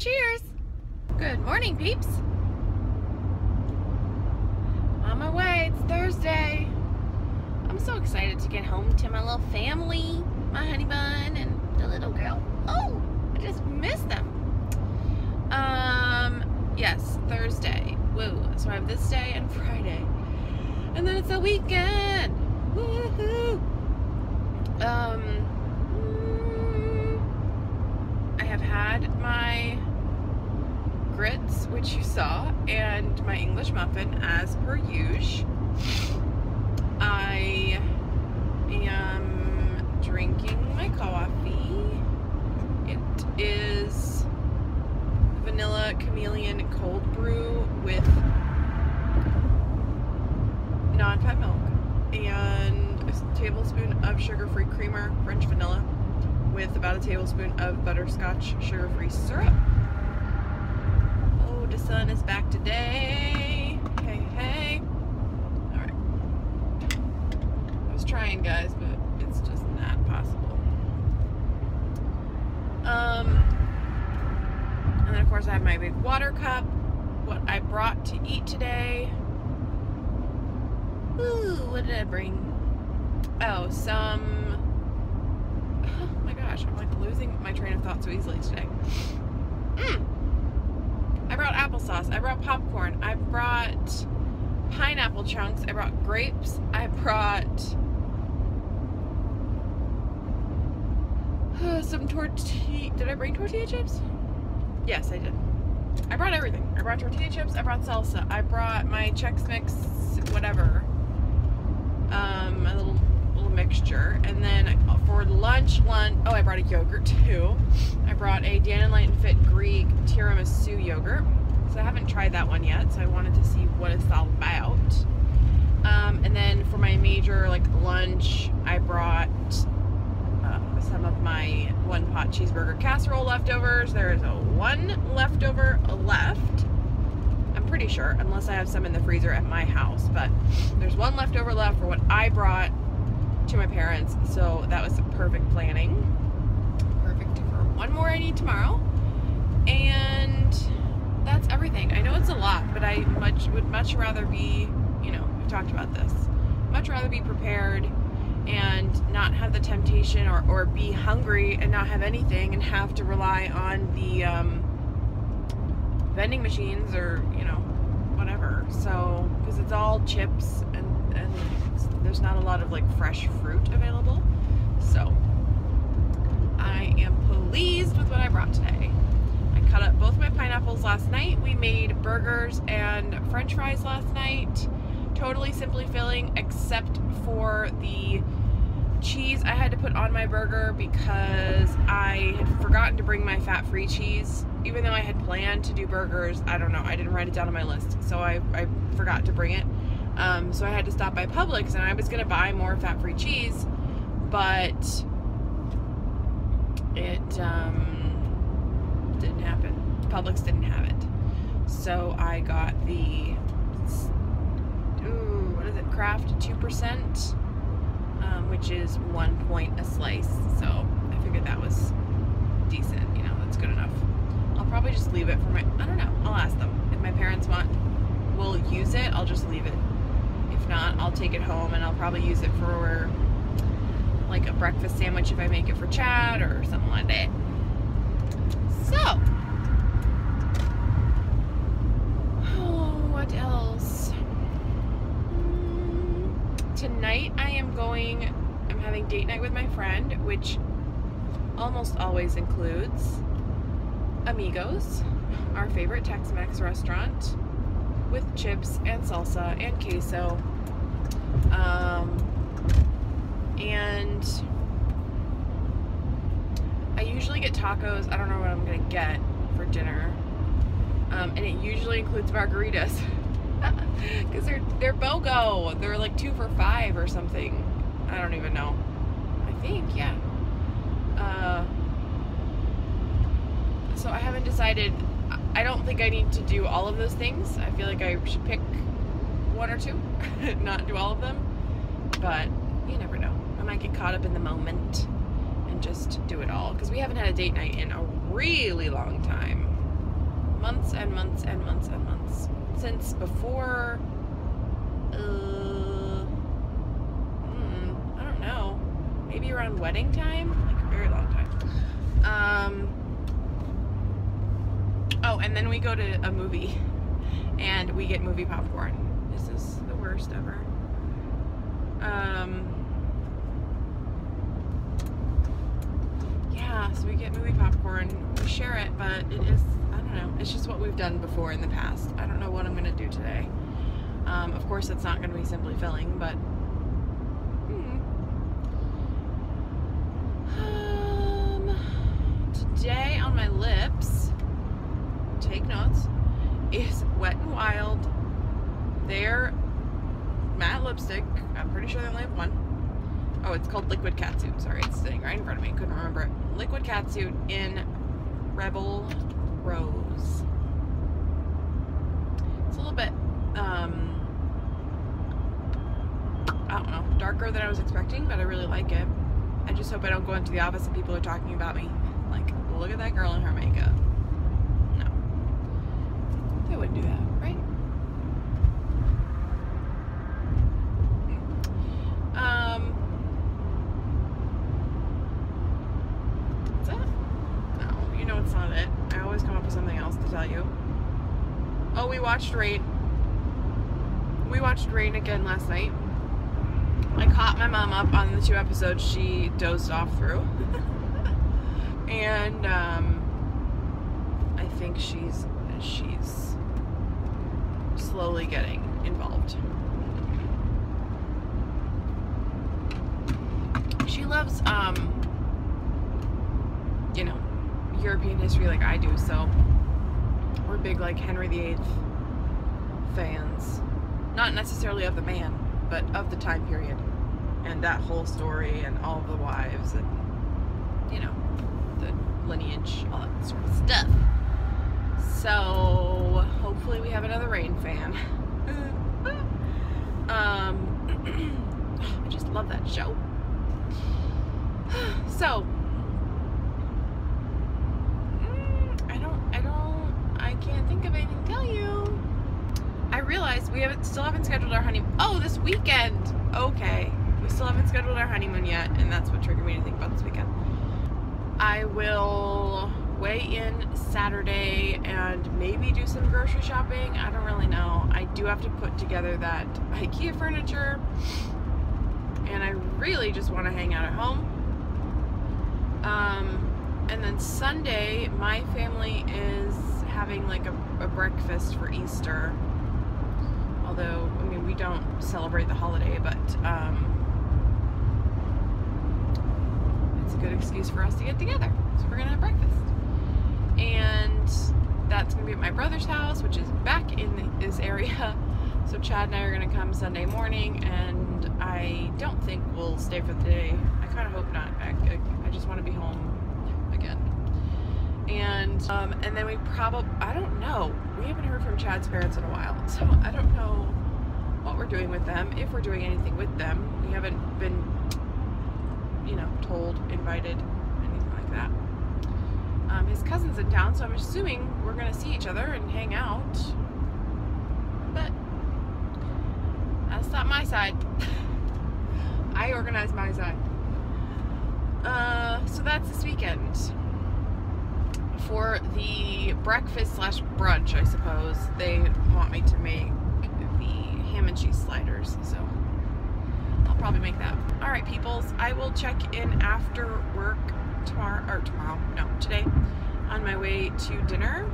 Cheers! Good morning, peeps. On my way, it's Thursday. I'm so excited to get home to my little family, my honey bun, and the little girl. Oh, I just missed them. Yes, Thursday. Woo. So I have this day and Friday. And then it's the weekend. Woohoo! I have had my grits, which you saw, and my English muffin as per usual. I am drinking my coffee. It is vanilla chameleon cold brew with non-fat milk and a tablespoon of sugar-free creamer, French vanilla, with about a tablespoon of butterscotch sugar-free syrup. Oh, the sun is back today. Hey, hey. Alright. I was trying, guys, but it's just not possible. And then, of course, I have my big water cup. What I brought to eat today. Ooh, what did I bring? Oh, oh my gosh, I'm like losing my train of thought so easily today. I brought applesauce. I brought popcorn. I brought pineapple chunks. I brought grapes. I brought some tortilla. Did I bring tortilla chips? Yes, I did. I brought everything. I brought tortilla chips. I brought salsa. I brought my Chex Mix, whatever. My little mixture. And then for lunch, oh, I brought a yogurt too. I brought a Dan and Light and Fit Greek tiramisu yogurt. So I haven't tried that one yet, so I wanted to see what it's all about. And then for my major lunch, I brought some of my one-pot cheeseburger casserole leftovers. There is one leftover left. I'm pretty sure, unless I have some in the freezer at my house, but there's one leftover left for what I brought to my parents, so that was perfect planning. Perfect for one more I need tomorrow. And that's everything. I know it's a lot, but I would much rather be, we've talked about this, much rather be prepared and not have the temptation or be hungry and not have anything and have to rely on the vending machines or whatever. So because it's all chips and there's not a lot of fresh fruit available, so I am pleased with what I brought today. I cut up both my pineapples last night. We made burgers and french fries last night. Totally simply filling, except for the cheese I had to put on my burger because I had forgotten to bring my fat-free cheese. Even though I had planned to do burgers, I don't know, I didn't write it down on my list, so I forgot to bring it. So I had to stop by Publix, and I was gonna buy more fat-free cheese, but it didn't happen. Publix didn't have it. So I got the Kraft 2%, which is 1 point a slice. So I figured that was decent, that's good enough. I'll probably just leave it for I don't know, I'll ask them. If my parents will use it, I'll just leave it. If not, I'll take it home and I'll probably use it for a breakfast sandwich if I make it for Chad or something like that. So, what else? Tonight I'm having date night with my friend, which almost always includes Amigos, our favorite Tex-Mex restaurant, with chips and salsa and queso. And I usually get tacos. I don't know what I'm gonna get for dinner. And it usually includes margaritas. Because they're BOGO. They're 2 for $5 or something. I don't even know. I think, yeah. So I haven't decided. I don't think I need to do all of those things. I feel like I should pick one or two, not do all of them. But you never know. I might get caught up in the moment and just do it all. Because we haven't had a date night in a really long time. months and months and months and months. Since before, I don't know, maybe around wedding time, like a very long time. Oh, and then we go to a movie and we get movie popcorn. This is the worst ever. Yeah, so we get movie popcorn, we share it, but it is, I don't know, it's just what we've done before in the past. I don't know what I'm gonna do today. Of course it's not gonna be simply filling, but today on my lips, take notes, is Wet n Wild. They're matte lipstick. I'm pretty sure they only have one. Oh, it's called Liquid Catsuit. Sorry, it's sitting right in front of me. Couldn't remember it. Liquid Catsuit in Rebel Rose. It's a little bit, I don't know, darker than I was expecting, but I really like it. I just hope I don't go into the office and people are talking about me. Like, look at that girl in her makeup. No. They wouldn't do that, right? What's that? No, you know it's not it. I always come up with something else to tell you. Oh, we watched Rain. We watched Rain again last night. I caught my mom up on the 2 episodes she dozed off through. And I think she's slowly getting involved. She loves you know, European history like I do, so we're big like Henry VIII fans. Not necessarily of the man, but of the time period and that whole story and all of the wives and, you know, the lineage, all that sort of stuff. So hopefully we have another Rain fan. I just love that show. So I can't think of anything to tell you. I realized we still haven't scheduled our honeymoon. Oh, this weekend. Okay. We still haven't scheduled our honeymoon yet, and that's what triggered me to think about this weekend. I will weigh in Saturday and maybe do some grocery shopping. I don't really know. I do have to put together that IKEA furniture, and I really just want to hang out at home. And then Sunday, my family is having like a breakfast for Easter. Although, I mean, we don't celebrate the holiday, but it's a good excuse for us to get together. So we're gonna have breakfast. And that's gonna be at my brother's house, which is back in this area. So Chad and I are gonna come Sunday morning, and I don't think we'll stay for the day. I kind of hope not. I just want to be home again. And then we probably, I don't know. We haven't heard from Chad's parents in a while, so I don't know what we're doing with them, if we're doing anything with them. We haven't been, you know, told, invited, anything like that. His cousin's in town, so I'm assuming we're gonna see each other and hang out. But that's not my side. I organize my side. So that's this weekend. For the breakfast / brunch, I suppose, they want me to make the ham and cheese sliders, so I'll probably make that. Alright, peoples, I will check in after work today, on my way to dinner,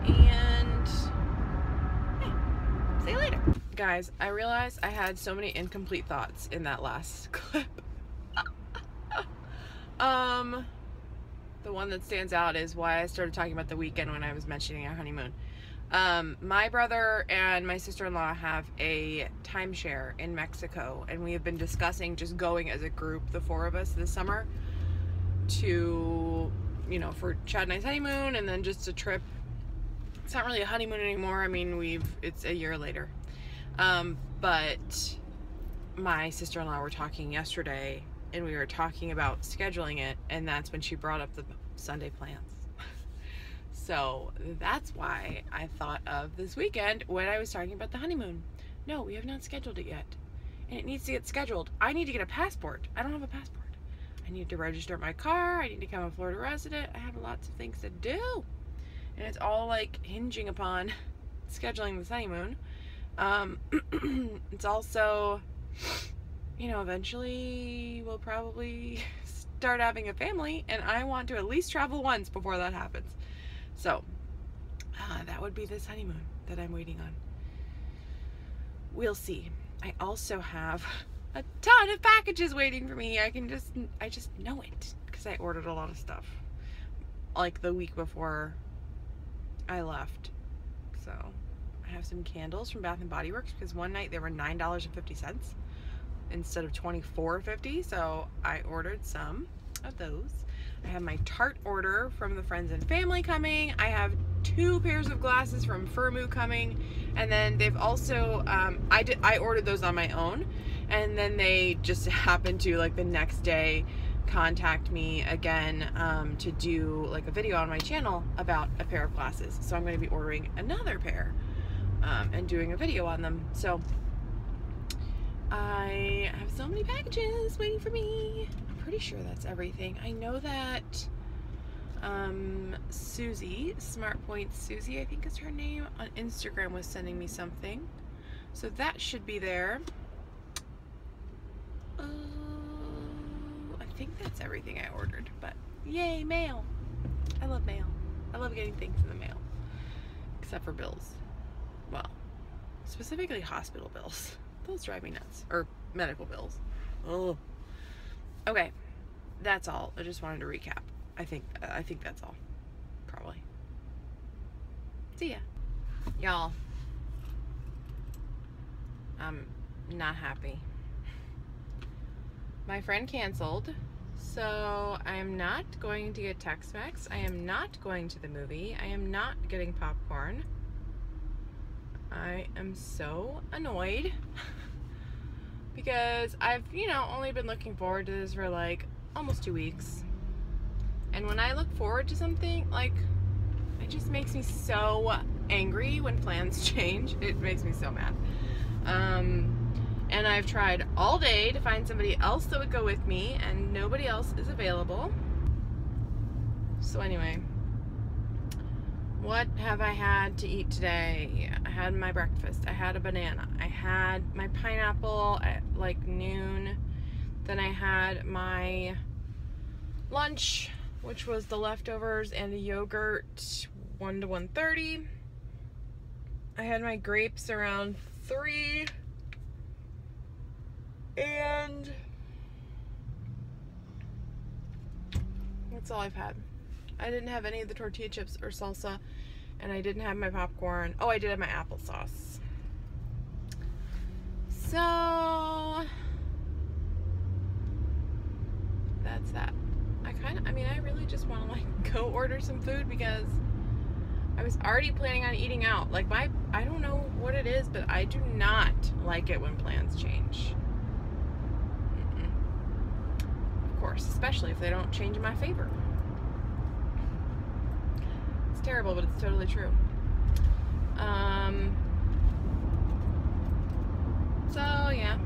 and yeah, see you later. Guys, I realized I had so many incomplete thoughts in that last clip. The one that stands out is why I started talking about the weekend when I was mentioning our honeymoon. My brother and my sister-in-law have a timeshare in Mexico, and we have been discussing just going as a group, the 4 of us, this summer to, you know, for Chad and I's honeymoon, and then just a trip. It's not really a honeymoon anymore. I mean, it's a year later. But my sister-in-law were talking yesterday, and we were talking about scheduling it, and that's when she brought up the Sunday plans. So that's why I thought of this weekend when I was talking about the honeymoon. No, we have not scheduled it yet. And it needs to get scheduled. I need to get a passport. I don't have a passport. I need to register my car. I need to become a Florida resident. I have lots of things to do. And it's all like hinging upon scheduling this honeymoon. It's also, you know, eventually we'll probably start having a family, and I want to at least travel once before that happens. So that would be this honeymoon that I'm waiting on. We'll see. I also have a ton of packages waiting for me. I just know it because I ordered a lot of stuff like the week before I left. So I have some candles from Bath and Body Works because one night they were $9.50 instead of $24.50. So I ordered some of those. I have my Tarte order from the Friends and Family coming. I have 2 pairs of glasses from Firmoo coming, and then they've also I ordered those on my own, and then they just happened to, like, the next day contact me again to do like a video on my channel about a pair of glasses. So I'm going to be ordering another pair and doing a video on them. So I have so many packages waiting for me. I'm pretty sure that's everything. I know that Susie, Smart Points Susie, I think is her name, on Instagram was sending me something. So that should be there. I think that's everything I ordered, but yay, mail. I love mail. I love getting things in the mail. Except for bills. Well, specifically hospital bills. Those drive me nuts. Or medical bills. Oh. Okay. That's all. I just wanted to recap. I think that's all. Probably. See ya. Y'all. I'm not happy. My friend canceled, so I am not going to get Tex-Mex. I am not going to the movie. I am not getting popcorn. I am so annoyed because I've, you know, only been looking forward to this for like almost 2 weeks. And when I look forward to something, like, it just makes me so angry when plans change. It makes me so mad. And I've tried all day to find somebody else that would go with me, and nobody else is available. So anyway, what have I had to eat today? I had my breakfast. I had a banana. I had my pineapple at like noon. Then I had my lunch, which was the leftovers and a yogurt, 1 to 1:30. I had my grapes around 3. And that's all I've had. I didn't have any of the tortilla chips or salsa, and I didn't have my popcorn. Oh, I did have my applesauce. So that's that. I really just want to like go order some food because I was already planning on eating out. Like I don't know what it is, but I do not like it when plans change. Of course, especially if they don't change in my favor. It's terrible, but it's totally true. So yeah,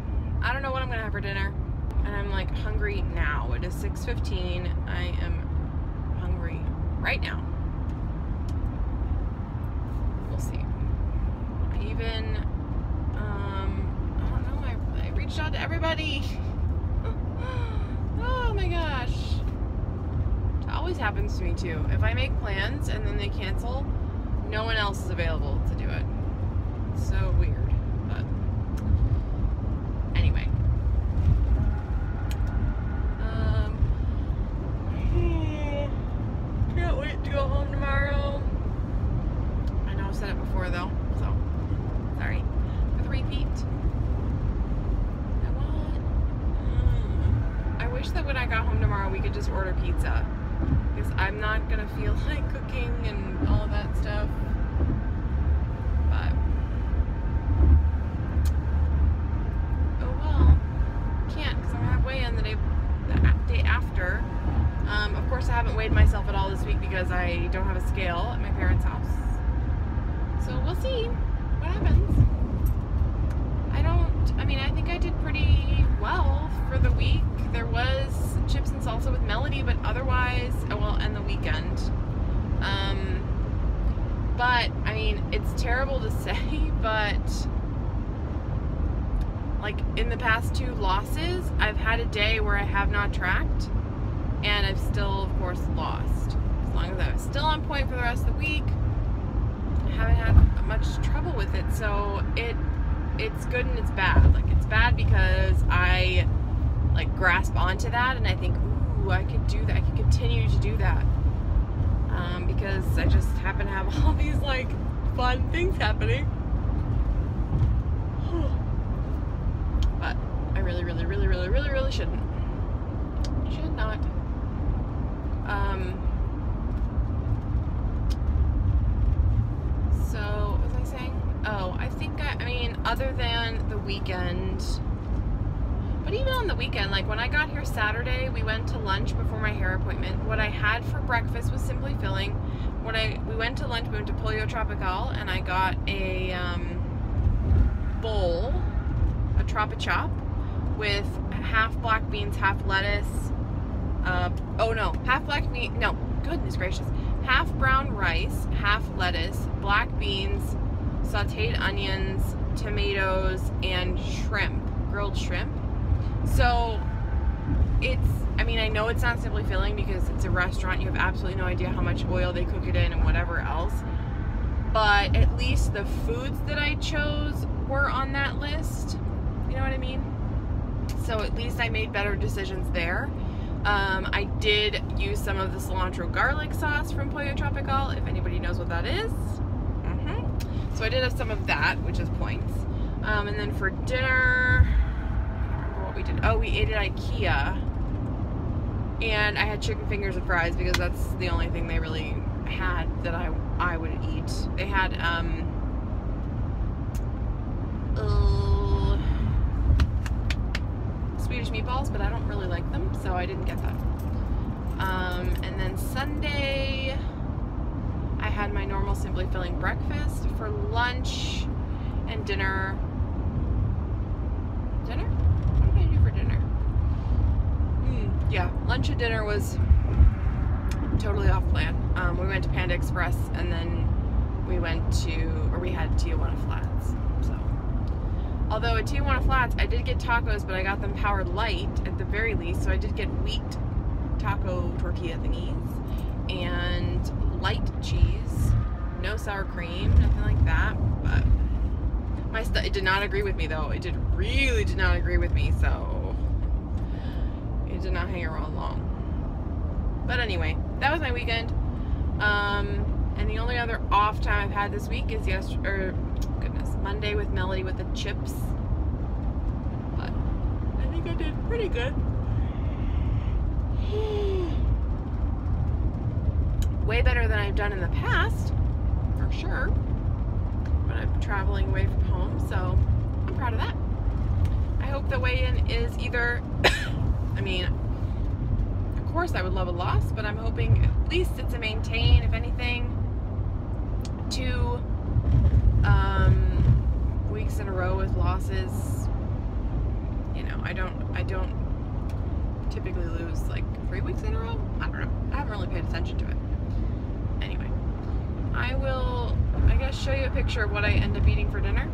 I don't know what I'm gonna have for dinner, and I'm like hungry now. It is 6:15. I am hungry right now. We'll see. I even I don't know. I reached out to everybody. Oh my gosh. It always happens to me too. If I make plans and then they cancel, no one else is available to do it. It's so weird. But anyway. Can't wait to go home tomorrow. I know I've said it before though, so sorry for the repeat. I wish that when I got home tomorrow we could just order pizza, because I'm not gonna feel like cooking and all of that stuff. But oh well, can't, because I'm gonna have weigh-in the day after. Of course I haven't weighed myself at all this week week because I don't have a scale at my parents' house. So we'll see what happens. I think I did pretty well for the week. There was chips and salsa with Melody, but otherwise, and the weekend. But, I mean, it's terrible to say, but like in the past 2 losses, I've had a day where I have not tracked, and I've still, of course, lost. As long as I was still on point for the rest of the week, I haven't had much trouble with it. So it's good and it's bad. Like, it's bad because I like grasp onto that and I think, ooh, I could do that. I could continue to do that. Because I just happen to have all these like fun things happening. But I really shouldn't. Should not. So what was I saying? Oh, I think I mean, other than the weekend, but even on the weekend, like when I got here Saturday, we went to lunch before my hair appointment. What I had for breakfast was Simply Filling. We went to lunch, we went to Pollo Tropical, and I got a bowl, a Tropichop, with half black beans, half lettuce. Goodness gracious. Half brown rice, half lettuce, black beans, sauteed onions, tomatoes, and shrimp, grilled shrimp. So I know it's not Simply Filling because it's a restaurant. You have absolutely no idea how much oil they cook it in and whatever else. But at least the foods that I chose were on that list. You know what I mean? So at least I made better decisions there. I did use some of the cilantro garlic sauce from Pollo Tropical, if anybody knows what that is. So I did have some of that, which is points. And then for dinner, I don't remember what we did. Oh, we ate at IKEA. And I had chicken fingers and fries because that's the only thing they really had that I would eat. They had Swedish meatballs, but I don't really like them, so I didn't get that. And then Sunday, I had my normal Simply Filling breakfast. For lunch and dinner. Dinner? What did I do for dinner? Yeah, lunch and dinner was totally off plan. We went to Panda Express and then we had Tijuana Flats. So, although at Tijuana Flats, I did get tacos, but I got them powered light at the very least. So I did get wheat taco tortilla thingies and light cheese, no sour cream, nothing like that. But it did not agree with me though. It really did not agree with me. So it did not hang around long. But anyway, that was my weekend. And the only other off time I've had this week is Monday with Melody with the chips. But I think I did pretty good. Way better than I've done in the past, for sure. But I'm traveling away from home, so I'm proud of that. I hope the weigh-in is either, of course I would love a loss, but I'm hoping at least it's a maintain, if anything. 2 weeks in a row with losses. You know, I don't typically lose like 3 weeks in a row. I don't know. I haven't really paid attention to it. Anyway, I will, I guess, show you a picture of what I end up eating for dinner.